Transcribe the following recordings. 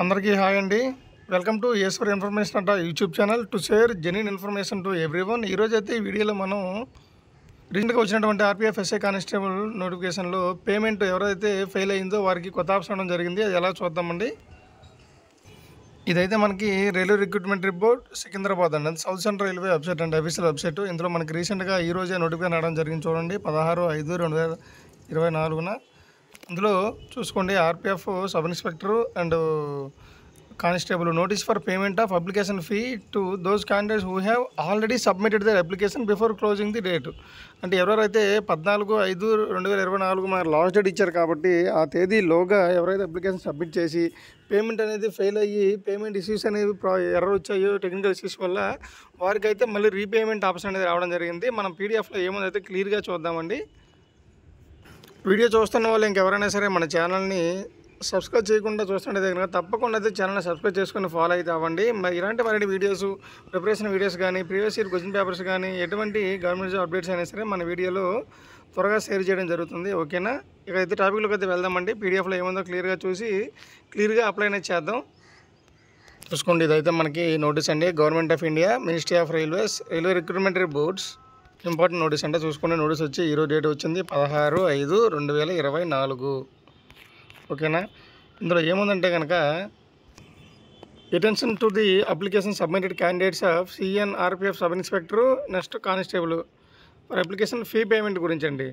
అందరికీ హాయ్ అండి. Welcome to S for information అంట YouTube channel to share genuine information to everyone. ఈరోజు అయితే ఈ వీడియోలో మనం రీసెంట్గా వచ్చినటువంటి ఆర్పీఎఫ్ ఎస్ఐ కానిస్టేబుల్ నోటిఫికేషన్లో పేమెంట్ ఎవరైతే ఫెయిల్ అయిందో వారికి కొత్త ఆప్షన్ అవడం జరిగింది. అది ఎలా చూద్దామండి. ఇదైతే మనకి రైల్వే రిక్రూట్మెంట్ రిపోర్ట్ సికింద్రాబాద్ అండి, అది సౌత్ సెంట్రల్ రైల్వే వెబ్సైట్ అండి, అఫీషియల్ వెబ్సైట్. ఇందులో మనకి రీసెంట్గా ఈ రోజే నోటిఫికేషన్ రావడం జరిగింది. చూడండి 16/5/2024. అందులో చూసుకోండి, RPF sub inspector and constable notice for payment of application fee to those candidates who have already submitted their application before closing the date. అంటే ఎవరైతే 14/5/2024 మన లాస్ట్ డేట్ ఇచ్చారు కాబట్టి ఆ తేదీలోగా ఎవరైతే అప్లికేషన్ సబ్మిట్ చేసి పేమెంట్ అనేది ఫెయిల్ అయ్యి పేమెంట్ ఇష్యూస్ అనేవి ఎర్రర్ వచ్చాయో టెక్నికల్ ఇష్యూస్ వల్ల వారికైతే మళ్ళీ రీపేమెంట్ ఆప్షన్ అనేది రావడం జరిగింది. మనం పీడిఎఫ్లో ఏముందైతే క్లియర్గా చూద్దామండి. వీడియో చూస్తున్న వాళ్ళు ఇంకెవరైనా సరే మన ఛానల్ని సబ్స్క్రైబ్ చేయకుండా చూస్తుంటే కనుక తప్పకుండా అయితే ఛానల్ని సబ్స్క్రైబ్ చేసుకొని ఫాలో అయితే అవ్వండి. మరి ఇలాంటి మరిన్ని వీడియోస్, ప్రిపరేషన్ వీడియోస్ కానీ, ప్రీవియస్ ఇయర్ క్వశ్చన్ పేపర్స్ కానీ, ఎటువంటి గవర్నమెంట్ జాబ్ అప్డేట్స్ అయినా సరే మన వీడియోలో త్వరగా షేర్ చేయడం జరుగుతుంది. ఓకేనా? ఇక అయితే టాపిక్లోకి అయితే వెళ్దామండి. పీడిఎఫ్లో ఏముందో క్లియర్గా చూసి క్లియర్గా అప్లై అనేది చేద్దాం. చూసుకోండి, ఇదైతే మనకి నోటీస్ అండి. Government of India, ministry of railways, railway recruitment boards important notice అంటే చూసుకోండి. నోటీస్ వచ్చి ఈరోజు డేట్ వచ్చింది 16/5/2024. ఓకేనా? ఇందులో ఏముందంటే కనుక attention to the application submitted candidates of CEN RPF sub inspector next constable for application fee payment గురించి అండి.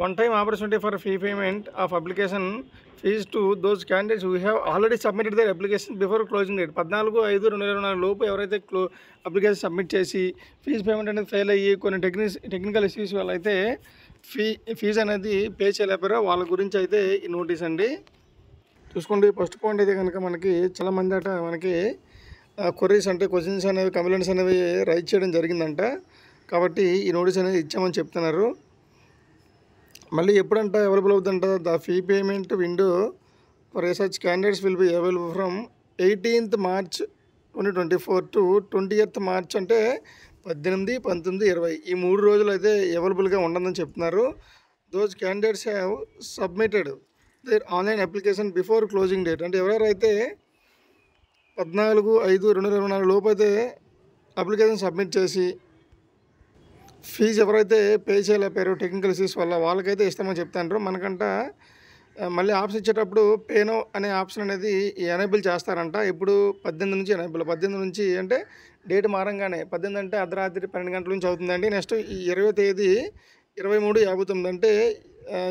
One time opportunity for fee payment of application fees to those candidates who have already submitted their application before closing date. 14/5/2024 లోపు ఎవరైతే application submit చేసి fee payment అనేది fail అయ్యి కొన్ని technical issues వల్ల అయితే ఫీజు అనేది పే చేయలేపారో వాళ్ళ గురించి అయితే ఈ నోటీస్ అండి. చూసుకోండి, ఫస్ట్ పాయింట్ అయితే కనుక మనకి చాలామంది అట మనకి క్వరీస్ అంటే క్వశ్చన్స్ అనేవి, కంప్లైంట్స్ అనేవి రైట్ చేయడం జరిగిందంట. కాబట్టి ఈ నోటీస్ అనేది ఇచ్చామని చెప్తున్నారు. మళ్ళీ ఎప్పుడంట అవైలబుల్ అవుతుందంట, the fee payment window for such candidates will be available from 18th March 2024 to 20th March అంటే 18, 19, 20 ఈ 3 రోజులు అయితే అవైలబుల్గా ఉండదని చెప్తున్నారు. Those candidates have submitted their online application before closing date. అంటే ఎవరెవరైతే 14/5/2024 లోపు అయితే అప్లికేషన్ సబ్మిట్ చేసి ఫీజు ఎవరైతే పే చేయలేపారో టెక్నికల్ ఇష్యూస్ వల్ల వాళ్ళకైతే ఇస్తామని చెప్తారు. మనకంట మళ్ళీ ఆప్షన్ ఇచ్చేటప్పుడు పేనో అనే ఆప్షన్ అనేది ఎనేబుల్ చేస్తారంట. ఇప్పుడు 18 నుంచి ఎనేబుల్, 18 నుంచి అంటే డేట్ మారంగానే 18 అంటే అర్ధరాత్రి 12 గంటల నుంచి అవుతుందండి. నెక్స్ట్ ఈ 20వ తేదీ 23:59 అంటే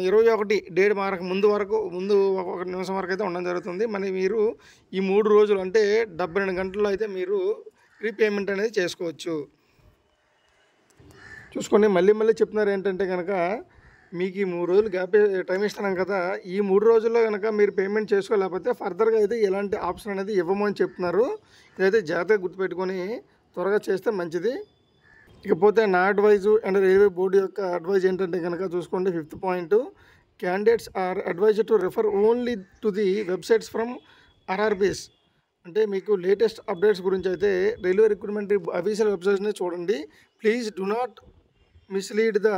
21 డేట్ మారక ముందు ఒక నిమిషం వరకు అయితే ఉండడం జరుగుతుంది. మరి మీరు ఈ 3 రోజులు అంటే 72 గంటల్లో అయితే మీరు రీపేమెంట్ అనేది చేసుకోవచ్చు. చూసుకోండి, మళ్ళీ చెప్తున్నారు ఏంటంటే కనుక మీకు ఈ 3 రోజులు టైం ఇస్తున్నాం కదా, ఈ 3 రోజుల్లో కనుక మీరు పేమెంట్ చేసుకోలేకపోతే ఫర్దర్గా అయితే ఎలాంటి ఆప్షన్ అనేది ఇవ్వమని చెప్తున్నారు. ఇదైతే జాగ్రత్తగా గుర్తుపెట్టుకొని త్వరగా చేస్తే మంచిది. ఇకపోతే నా అడ్వైజు అండ్ రైల్వే బోర్డు యొక్క అడ్వైజ్ ఏంటంటే కనుక చూసుకోండి, 5th point, candidates are advised to refer only to the websites from RRBs. అంటే మీకు లేటెస్ట్ అప్డేట్స్ గురించి అయితే రైల్వే రిక్రూట్మెంట్ అఫీషియల్ వెబ్సైట్స్ని చూడండి. Please do not mislead the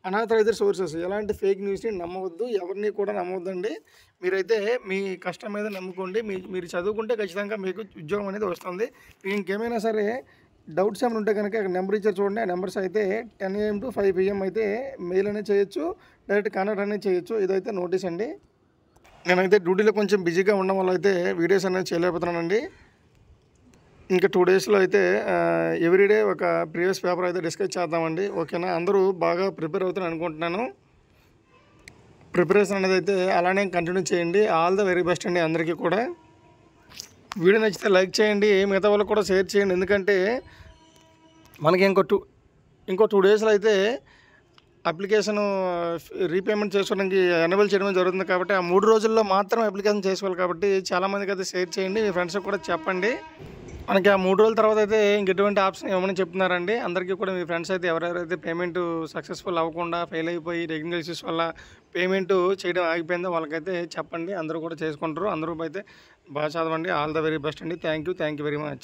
unauthorised sources. ఎలాంటి ఫేక్ న్యూస్ని నమ్మవద్దు, ఎవరిని కూడా నమ్మవద్దండి. మీరైతే మీ కష్టం మీద నమ్ముకోండి. మీరు చదువుకుంటే ఖచ్చితంగా మీకు ఉద్యోగం అనేది వస్తుంది. మీకు ఇంకేమైనా సరే డౌట్స్ ఏమైనా ఉంటే కనుక నెంబర్ ఇచ్చారు చూడండి, ఆ నెంబర్స్ అయితే 10 AM to 5 PM అయితే మెయిల్ అనేది చేయొచ్చు, డైరెక్ట్ కాంటాక్ట్ అనేది చేయొచ్చు. ఇదైతే నోటీస్ అండి. నేనైతే డ్యూటీలో కొంచెం బిజీగా ఉండడం వల్ల అయితే వీడియోస్ అనేది చేయలేకపోతున్నానండి. ఇంకా 2 డేస్లో అయితే ఎవ్రీడే ఒక ప్రీవియస్ పేపర్ అయితే డిస్కస్ చేద్దామండి. ఓకేనా? అందరూ బాగా ప్రిపేర్ అవుతారని అనుకుంటున్నాను. ప్రిపరేషన్ అనేది అయితే అలానే కంటిన్యూ చేయండి. ఆల్ ద వెరీ బెస్ట్ అండి అందరికీ కూడా. వీడియో నచ్చితే లైక్ చేయండి, మిగతా వాళ్ళకి కూడా షేర్ చేయండి. ఎందుకంటే మనకి ఇంకో 2 డేస్లో అయితే అప్లికేషన్ రీపేమెంట్ చేసుకోవడానికి ఎనేబుల్ చేయడం జరుగుతుంది. కాబట్టి ఆ 3 రోజుల్లో మాత్రం అప్లికేషన్ చేసుకోవాలి. కాబట్టి చాలామందికి అయితే షేర్ చేయండి, మీ ఫ్రెండ్స్కి కూడా చెప్పండి. మనకి ఆ 3 రోజుల తర్వాత అయితే ఇంకెటువంటి ఆప్షన్ ఇవ్వమని చెప్తున్నారండి. అందరికీ కూడా మీ ఫ్రెండ్స్ అయితే ఎవరెవరైతే పేమెంట్ సక్సెస్ఫుల్ అవ్వకుండా ఫెయిల్ అయిపోయి టెక్నికల్ ఇష్యూస్ వల్ల పేమెంట్ చేయడం ఆగిపోయిందో వాళ్ళకైతే చెప్పండి. అందరూ కూడా చేసుకుంటారు. అందరూ అయితే బాగా చదవండి. ఆల్ ద వెరీ బెస్ట్ అండి. Thank you very much.